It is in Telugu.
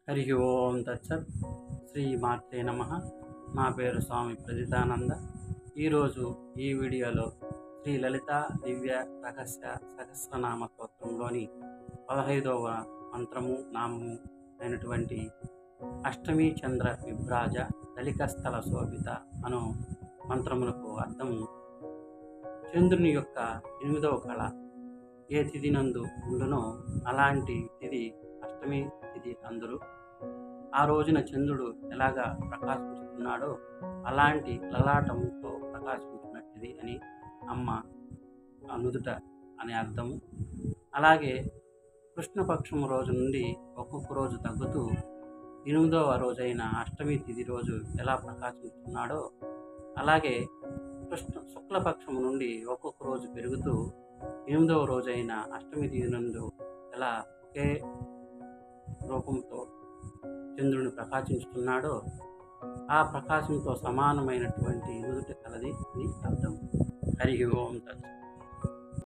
హరి ఓం తత్సత్. శ్రీ మాత్రే నమ. నా పేరు స్వామి ప్రజితానంద. ఈరోజు ఈ వీడియోలో శ్రీ లలిత దివ్య రహస్య సహస్రనామ స్తోత్రంలోని 15వ మంత్రము నామము అయినటువంటి అష్టమి చంద్ర విభ్రాజ దళికస్థల శోభిత అను మంత్రములకు అర్థము: చంద్రుని యొక్క 8వ కళ ఏ తిథి నందు ఉండునో అలాంటి తిథి అష్టమి తిథి అందరూ. ఆ రోజున చంద్రుడు ఎలాగా ప్రకాశించుతున్నాడో అలాంటి లలాటంతో ప్రకాశించినట్టిది అని అమ్మ నుదుట అనే అర్థము. అలాగే కృష్ణపక్షం రోజు నుండి ఒక్కొక్క రోజు తగ్గుతూ 8వ రోజైన అష్టమి తిథి రోజు ఎలా ప్రకాశిస్తున్నాడో అలాగే శుక్లపక్షం నుండి ఒక్కొక్క రోజు పెరుగుతూ 8వ రోజైన అష్టమి తిథి నందు ఎలా ఒకే రూపంతో చంద్రుని ప్రకాశిస్తున్నాడో ఆ ప్రకాశంతో సమానమైనటువంటి నుదుట కలది అని అర్థం. హరి ఓం తత్సత్.